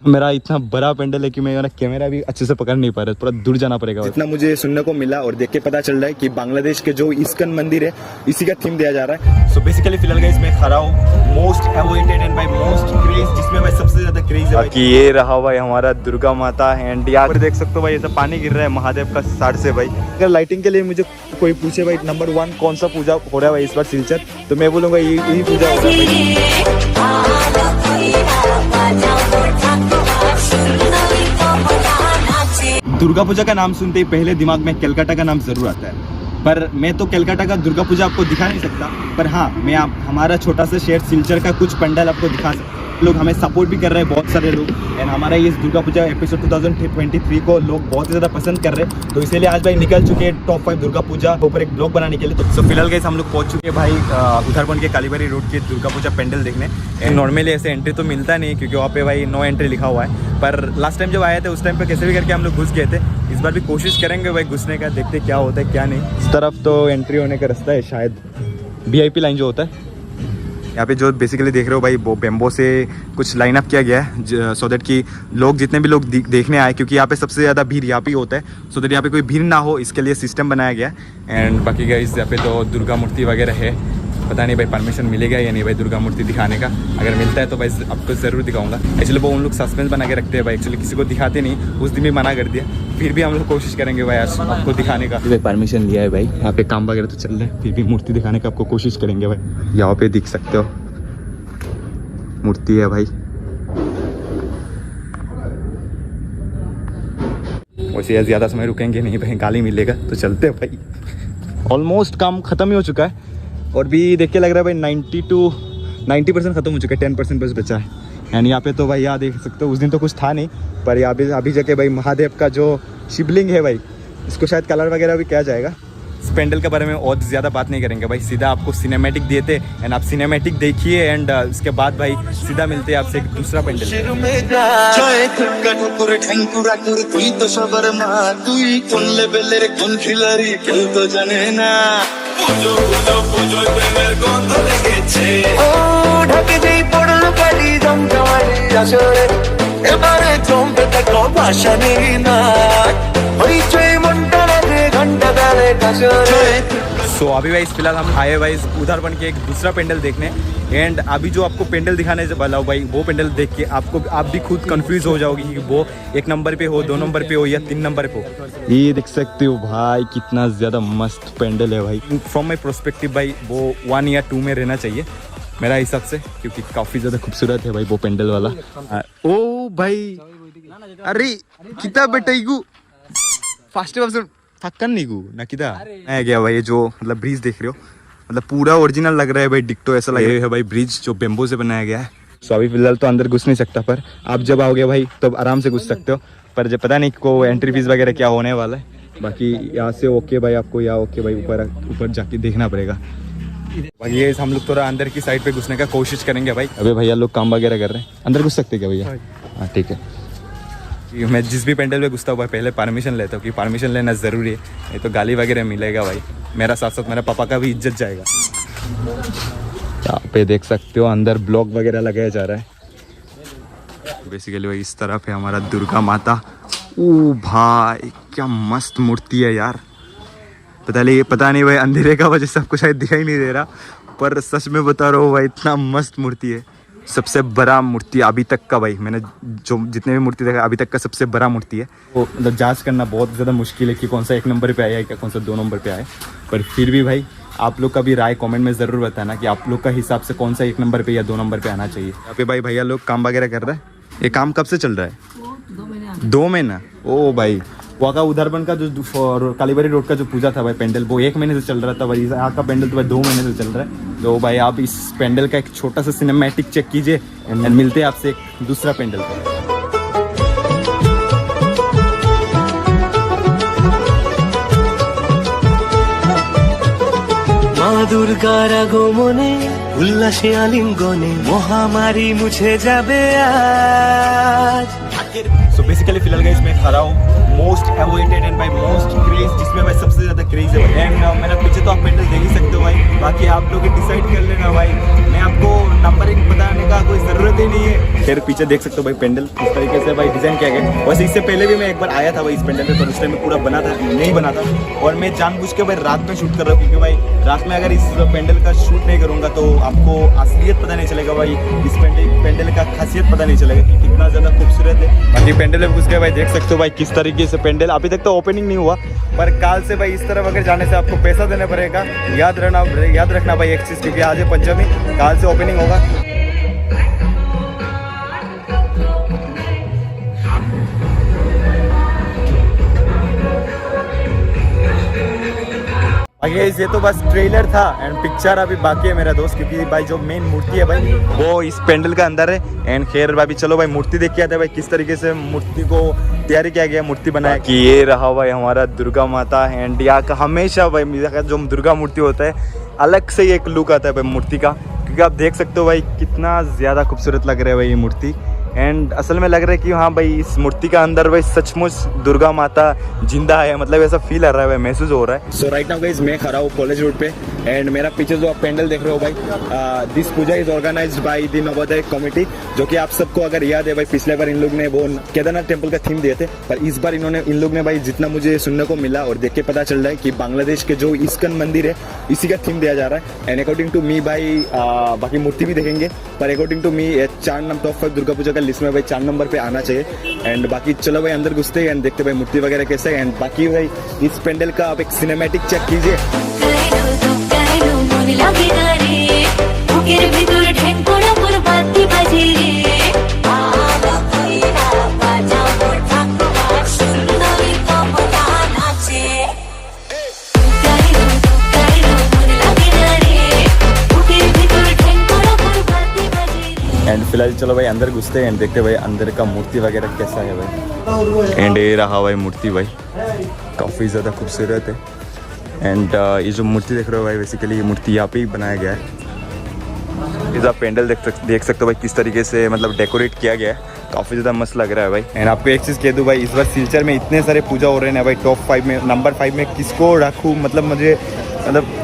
मेरा इतना बड़ा पेंडल है कि मैं मेरा कैमरा भी अच्छे से पकड़ नहीं पा रहा, थोड़ा दूर जाना पड़ेगा। जितना मुझे सुनने को मिला और देख के पता चल रहा है कि बांग्लादेश के जो इस्कन मंदिर है इसी का थीम दिया जा रहा है। सो बेसिकली फिलहाल गाइस मैं खड़ा हूँ most avoided and by most craze, जिसमें भाई सबसे ज्यादा क्रेज है कि ये रहा भाई हमारा दुर्गा माता। एंड यहाँ पर देख सकते हो भाई ऐसा पानी गिर रहा है महादेव का साइड से भाई। अगर लाइटिंग के लिए मुझे कोई पूछे भाई नंबर 1 कौन सा पूजा हो रहा है भाई इस बार सिलचर, तो मैं बोलूँगा यही पूजा हो रहा है। दुर्गा पूजा का नाम सुनते ही पहले दिमाग में कलकत्ता का नाम जरूर आता है, पर मैं तो कलकत्ता का दुर्गा पूजा आपको दिखा नहीं सकता, पर हाँ मैं हमारा छोटा सा शहर सिलचर का कुछ पंडाल आपको दिखा सकता। लोग हमें सपोर्ट भी कर रहे हैं बहुत सारे लोग, एंड हमारा ये दुर्गा पूजा एपिसोड 2023 को लोग बहुत ही ज़्यादा पसंद कर रहे हैं, तो इसीलिए आज भाई निकल चुके हैं टॉप 5 दुर्गा पूजा ऊपर एक ब्लॉग बनाने के लिए। तो फिलहाल गाइस हम लोग पहुंच चुके हैं भाई उधरबन के कालीबाड़ी रोड के दुर्गा पूजा पेंडल देखने। एंड नॉर्मली ऐसे एंट्री तो मिलता नहीं क्योंकि वहाँ पे भाई नो एंट्री लिखा हुआ है, पर लास्ट टाइम जब आए थे उस टाइम पे कैसे भी करके हम लोग घुस गए थे। इस बार भी कोशिश करेंगे भाई घुसने का, देखते क्या होता है क्या नहीं। इस तरफ तो एंट्री होने का रास्ता है शायद, VIP लाइन जो होता है यहाँ पे जो बेसिकली देख रहे हो भाई वो बेम्बो से कुछ लाइन अप किया गया है सो दैट कि लोग जितने भी लोग देखने आए, क्योंकि यहाँ पे सबसे ज़्यादा भीड़ यहाँ पे होता है, सो दैट यहाँ पे कोई भीड़ ना हो इसके लिए सिस्टम बनाया गया है। एंड बाकी गाइस यहाँ पे तो दुर्गा मूर्ति वगैरह है, पता नहीं भाई परमिशन मिलेगा या नहीं भाई दुर्गा मूर्ति दिखाने का। अगर मिलता है तो भाई आपको ज़रूर दिखाऊंगा। एक्चुअली वो उन लोग सस्पेंस बना के रखते हैं भाई, एक्चुअली किसी को दिखाते नहीं, उस दिन भी मना कर दिया, फिर भी हम लोग कोशिश करेंगे भाई आज आपको दिखाने का। भाई परमिशन लिया है भाई, यहाँ पे काम वगैरह तो चल रहा है, फिर भी मूर्ति दिखाने का आपको कोशिश करेंगे भाई। यहाँ पे दिख सकते हो मूर्ति है भाई। वैसे ज़्यादा समय रुकेंगे नहीं भाई, गाली मिलेगा, तो चलते हैं भाई। ऑलमोस्ट काम ख़त्म ही हो चुका है और भी देख के लग रहा है भाई 90% ख़त्म हो चुका है, 10% बस बचा है। एंड यहाँ पे तो भाई यहाँ देख सकते हो उस दिन तो कुछ था नहीं, पर यहाँ पे अभी जाके भाई महादेव का जो शिवलिंग है भाई इसको शायद कलर वगैरह भी किया जाएगा। इस पेंडल के बारे में और ज़्यादा बात नहीं करेंगे भाई, सीधा आपको सिनेमैटिक देते एंड आप सिनेमैटिक देखिए एंड उसके बाद भाई सीधा मिलते हैं आपसे एक दूसरा पेंडल। सो अभी भाई फिलहाल हम आए भाई उधरबन के एक दूसरा पेंडल देखने, एंड अभी जो आपको पेंडल दिखाने वाला हो भाई वो पेंडल देख के आप भी खुद कंफ्यूज हो जाओगे कि वो 1 नंबर पे हो, 2 नंबर पे हो या 3 नंबर पे हो। ये देख सकते हो भाई कितना ज़्यादा मस्त पेंडल है भाई। फ्रॉम माई पर्सपेक्टिव भाई वो 1 या 2 में रहना चाहिए मेरा हिसाब से, क्योंकि काफ़ी ज़्यादा खूबसूरत है भाई वो पेंडल वाला। ओ भाई अरे कितना बेटाईगू फास्ट थक्कन नहीं गु ना किदा है गया भाई। जो मतलब ब्रिज देख रहे हो मतलब पूरा ओरिजिनल लग रहा है भाई, डिक्टो ऐसा लग रहा है भाई ब्रिज जो बेम्बो से बनाया गया है। सो अभी फिलहाल तो अंदर घुस नहीं सकता, पर आप जब आओगे भाई तब तो आराम से घुस सकते हो, पर जब पता नहीं को एंट्री फीस वगैरह क्या होने वाला है। बाकी यहाँ से ओके भाई, आपको यहाँ ओके भाई ऊपर जाके देखना पड़ेगा। बाकी ये हम लोग थोड़ा अंदर की साइड पे घुसने का कोशिश करेंगे भाई। अबे भैया लोग काम वगैरह कर रहे हैं, अंदर घुस सकते क्या भैया? हाँ ठीक है। मैं जिस भी पेंडल में घुसता हूँ भाई पहले परमिशन लेता हूँ, कि परमिशन लेना ज़रूरी है, नहीं तो गाली वगैरह मिलेगा भाई, मेरा साथ साथ मेरा पापा का भी इज्जत जाएगा। यहाँ पे देख सकते हो अंदर ब्लॉग वगैरह लगाया जा रहा है। बेसिकली भाई इस तरफ है हमारा दुर्गा माता। ओ भाई क्या मस्त मूर्ति है यार, पता नहीं भाई अंधेरे का वजह से आपको शायद दिखाई नहीं दे रहा, पर सच में बता रहा हूँ भाई इतना मस्त मूर्ति है। सबसे बड़ा मूर्ति अभी तक का भाई, मैंने जो जितने भी मूर्ति देखा अभी तक का सबसे बड़ा मूर्ति है। वो मतलब जांच करना बहुत ज़्यादा मुश्किल है कि कौन सा 1 नंबर पे आया है क्या कौन सा 2 नंबर पे आया है, पर फिर भी भाई आप लोग का भी राय कमेंट में ज़रूर बताना कि आप लोग का हिसाब से कौन सा 1 नंबर पे या 2 नंबर पे आना चाहिए। यहाँ पे भाई भैया लोग काम वगैरह कर रहा है। ये काम कब से चल रहा है? 2 महीना। ओ भाई वहाँ का उधरबन का जो कालीबाड़ी रोड का जो पूजा था भाई पेंडल वो 1 महीने से चल रहा था भाई, यहाँ का पेंडल तो भाई 2 महीने से चल रहा है। तो भाई आप इस पेंडल का एक छोटा सा सिनेमैटिक चेक कीजिए एंड मिलते हैं आपसे एक दूसरा पेंडल का। माँ दुर्गार আগমনে উল্লাসে আলিঙ্গনে মহামারী মুছে যাবে আজ। सो बेसिकली फिलहाल गाइस मैं खड़ा हूँ मोस्ट अवॉइडेड एंड भाई मोस्ट क्रेज, जिसमें भाई सबसे ज्यादा क्रेज है भाई। एंड मेरा पीछे तो आप पेंडल देख ही सकते हो भाई, बाकी आप लोग डिसाइड कर लेना भाई, मैं आपको नंबरिंग बताने का कोई जरूरत ही नहीं है। फिर पीछे देख सकते हो भाई पेंडल किस तरीके से भाई डिजाइन किया गया। वैसे इससे पहले भी मैं एक बार आया था भाई इस पेंडल पे, पर उस टाइम में पूरा बना था नहीं बना था, और मैं जानबूझ के भाई रात में शूट कर रहा हूँ, क्योंकि भाई रात में अगर इस पेंडल का शूट नहीं करूँगा तो आपको असलियत पता नहीं चलेगा भाई, इस पेंडल का खासियत पता नहीं चलेगा कि कितना ज़्यादा खूबसूरत है। बाकी पेंडल में घुस के भाई देख सकते हो भाई किस तरीके से पेंडल, अभी तक तो ओपनिंग नहीं हुआ, पर काल से भाई इस तरफ अगर जाने से आपको पैसा देना पड़ेगा। याद रखना भाई एक चीज़, क्योंकि आज है पंचमी, काल से ओपनिंग होगा। बाकी ये तो बस ट्रेलर था एंड पिक्चर अभी बाकी है मेरा दोस्त, क्योंकि भाई जो मेन मूर्ति है भाई वो इस पेंडल के अंदर है। एंड खैर भाई चलो भाई मूर्ति देख के आते हैं भाई किस तरीके से मूर्ति को तैयारी किया गया, मूर्ति बनाया कि ये रहा भाई हमारा दुर्गा माता। एंड यहाँ का हमेशा भाई जो दुर्गा मूर्ति होता है अलग से ही एक लुक आता है भाई मूर्ति का, क्योंकि आप देख सकते हो भाई कितना ज़्यादा खूबसूरत लग रहा है भाई ये मूर्ति। एंड असल में लग रहा है कि हाँ भाई इस मूर्ति का अंदर भाई सचमुच दुर्गा माता जिंदा है, मतलब ऐसा फील आ रहा है भाई, महसूस हो रहा है। सो राइट नाउ गाइस मैं खड़ा हूँ कॉलेज रोड पे, एंड मेरा पीछे जो आप पेंडल देख रहे हो भाई, this puja is organized by the Navodaya committee, जो कि आप सबको अगर याद है भाई पिछले बार इन लोग ने वो केदारनाथ टेम्पल का थीम दिए थे, पर इस बार इन लोग ने भाई जितना मुझे सुनने को मिला और देख के पता चल रहा है कि बांग्लादेश के जो इस्कन मंदिर है इसी का थीम दिया जा रहा है। एंड अकॉर्डिंग टू मी भाई बाकी मूर्ति भी देखेंगे, पर according to me 4 number top 5 Durga Puja का लिस्ट में भाई 4 नंबर पे आना चाहिए। एंड बाकी चलो भाई अंदर घुसते हैं एंड देखते भाई मूर्ति वगैरह कैसे है। एंड बाकी भाई इस पेंडल का आप एक सिनेमैटिक चेक कीजिए। एंड फिलहाल चलो भाई अंदर घुसते हैं एंड देखते भाई अंदर का मूर्ति वगैरह कैसा है भाई। एंड ये रहा भाई मूर्ति भाई, काफ़ी ज़्यादा खूबसूरत है। एंड ये जो मूर्ति देख रहे हो भाई बेसिकली ये मूर्ति यहाँ पे ही बनाया गया है। इस आप पेंडल देख सकते हो भाई किस तरीके से मतलब डेकोरेट किया गया है, काफ़ी ज़्यादा मस्त लग रहा है भाई। एंड आपको एक चीज़ कह दूँ भाई, इस बार सिलचर में इतने सारे पूजा हो रहे हैं भाई, टॉप 5 में नंबर 5 में किसको रखूँ, मतलब मुझे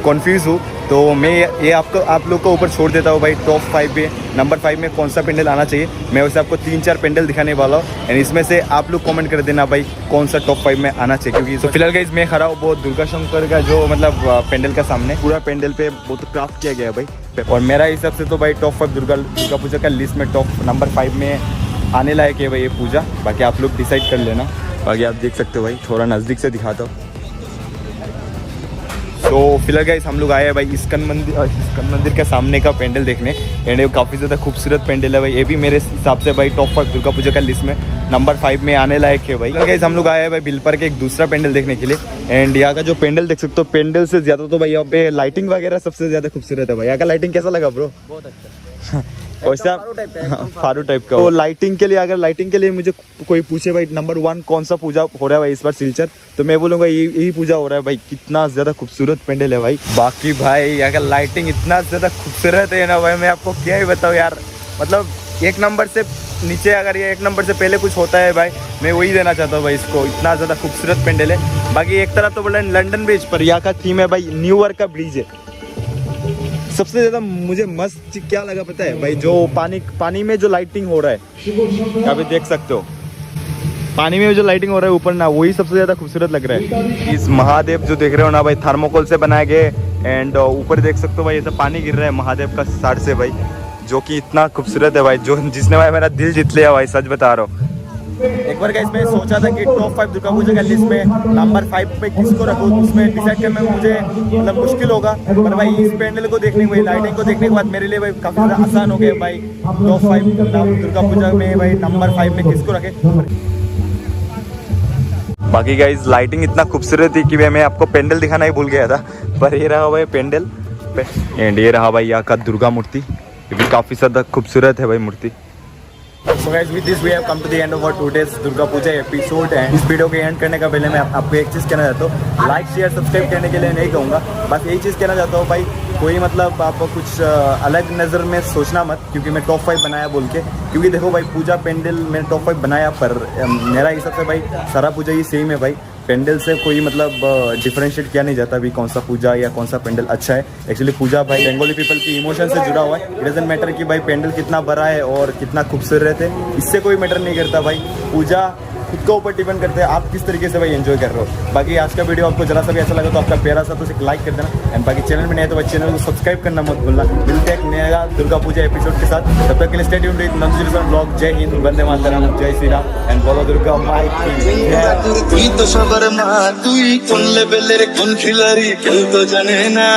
कॉन्फ्यूज़ हूँ, तो मैं ये आप लोग को ऊपर छोड़ देता हूँ भाई। टॉप 5 में नंबर 5 में कौन सा पेंडल आना चाहिए, मैं वैसे आपको 3-4 पेंडल दिखाने वाला हूँ, एंड इसमें से आप लोग कमेंट कर देना भाई कौन सा टॉप 5 में आना चाहिए। क्योंकि तो फिलहाल गाइस मैं खड़ा हूँ बहुत दुर्गा शंकर का जो मतलब पेंडल का सामने, पूरा पेंडल पे बहुत क्राफ्ट किया गया है भाई, और मेरा हिसाब से तो भाई टॉप 5 दुर्गा पूजा का लिस्ट में टॉप नंबर 5 में आने लायक है भाई ये पूजा। बाकी आप लोग डिसाइड कर लेना। बाकी आप देख सकते हो भाई, थोड़ा नज़दीक से दिखाता हूँ। तो फिलहाल गाइस हम लोग आए हैं भाई इस्कन मंदिर के सामने का पेंडल देखने, एंड ये काफ़ी ज़्यादा खूबसूरत पेंडल है भाई, ये भी मेरे हिसाब से भाई टॉप 5 दुर्गा पूजा का लिस्ट में नंबर 5 में आने लायक है भाई। गाइस हम लोग आए हैं भाई बिलपर के एक दूसरा पेंडल देखने के लिए, एंड यहाँ का जो पेंडल देख सकते हो, पेंडल से ज़्यादा तो भाई यहाँ पे लाइटिंग वगैरह सबसे ज़्यादा खूबसूरत है भाई। यहाँ का लाइटिंग कैसा लगा ब्रो? बहुत अच्छा वैसा फारू टाइप का। तो लाइटिंग के लिए, अगर लाइटिंग के लिए मुझे कोई पूछे भाई नंबर 1 कौन सा पूजा हो रहा है भाई इस बार सिलचर, तो मैं बोलूँगा यही पूजा हो रहा है भाई। कितना ज़्यादा खूबसूरत पेंडल है भाई। बाकी भाई यहाँ का लाइटिंग इतना ज़्यादा खूबसूरत है ना भाई, मैं आपको क्या ही बताऊँ यार, मतलब 1 नंबर से नीचे अगर ये 1 नंबर से पहले कुछ होता है भाई, मैं वही देना चाहता हूँ भाई इसको। इतना ज़्यादा खूबसूरत पेंडल है। बाकी एक तरफ तो बोला लंदन ब्रिज, पर यहाँ का थीम है भाई न्यूयॉर्क का ब्रिज है। सबसे ज़्यादा मुझे मस्त क्या लगा पता है भाई, जो पानी में जो लाइटिंग हो रहा है, अभी देख सकते हो पानी में जो लाइटिंग हो रहा है ऊपर ना, वही सबसे ज़्यादा खूबसूरत लग रहा है। इस महादेव जो देख रहे हो ना भाई, थर्मोकोल से बनाए गए, एंड ऊपर देख सकते हो भाई ऐसा पानी गिर रहा है महादेव का साइड से भाई, जो कि इतना खूबसूरत है भाई, जिसने भाई मेरा दिल जीत लिया भाई, सच बता रहा हूँ। एक बार इसमें सोचा था कि टॉप 5 दुर्गा पूजा का लिस्ट में नंबर 5 पे किसको रखूँ, उसमें डिसाइड करना मुझे मतलब मुश्किल होगा, पर भाई इस पेंडल को देखने के, लाइटिंग को देखने के बाद मेरे लिए भाई काफ़ी ज़्यादा आसान हो गया भाई। टॉप 5 दुर्गा पूजा में भाई नंबर 5 में किसको रखे। बाकी गाइस लाइटिंग इतना खूबसूरत थी कि मैं आपको पेंडल दिखाना ही भूल गया था, पर ये रहा भाई पेंडल, एंड ये रहा भाई यहाँ का दुर्गा मूर्ति, ये भी काफ़ी ज़्यादा खूबसूरत है भाई मूर्ति। So guys, with this we have come to the end of our today's Durga puja episode, and इस वीडियो के एंड करने का पहले मैं आपको एक चीज़ कहना चाहता हूँ, लाइक शेयर सब्सक्राइब करने के लिए नहीं कहूँगा, बस यही चीज़ कहना चाहता हूँ भाई कोई मतलब आप कुछ अलग नज़र में सोचना मत, क्योंकि मैं टॉप 5 बनाया बोल के। क्योंकि देखो भाई, पूजा पेंडल मैंने टॉप 5 बनाया, पर मेरा हिसाब से भाई सारा पूजा ही सेम है भाई। पेंडल से कोई मतलब डिफरेंशिएट किया नहीं जाता अभी कौन सा पूजा या कौन सा पेंडल अच्छा है। एक्चुअली पूजा भाई बंगाली पीपल की इमोशन से जुड़ा हुआ है। इट डजंट मैटर कि भाई पेंडल कितना बड़ा है और कितना खूबसूरत है, इससे कोई मैटर नहीं करता भाई। पूजा खुद के ऊपर डिपेंड करते हैं आप किस तरीके से भाई एंजॉय कर रहे हो। बाकी आज का वीडियो आपको जरा सा भी अच्छा लगा तो आपका प्यारा सा तो एक लाइक कर देना, एंड बाकी चैनल में नहीं है तो भाई चैनल को सब्सक्राइब करना मत भूलना। मिलते हैं एक नया दुर्गा पूजा एपिसोड के साथ, तब तक के लिए stay tuned with Nandu blog. जय हिंद, वंदे मातरम, जय श्री राम, एंड बोलो दुर्गा माई की जय। তুই তো সবার মা, তুই কোন লেভেলের কোন খিলাড়ি কেউ তো জানে না।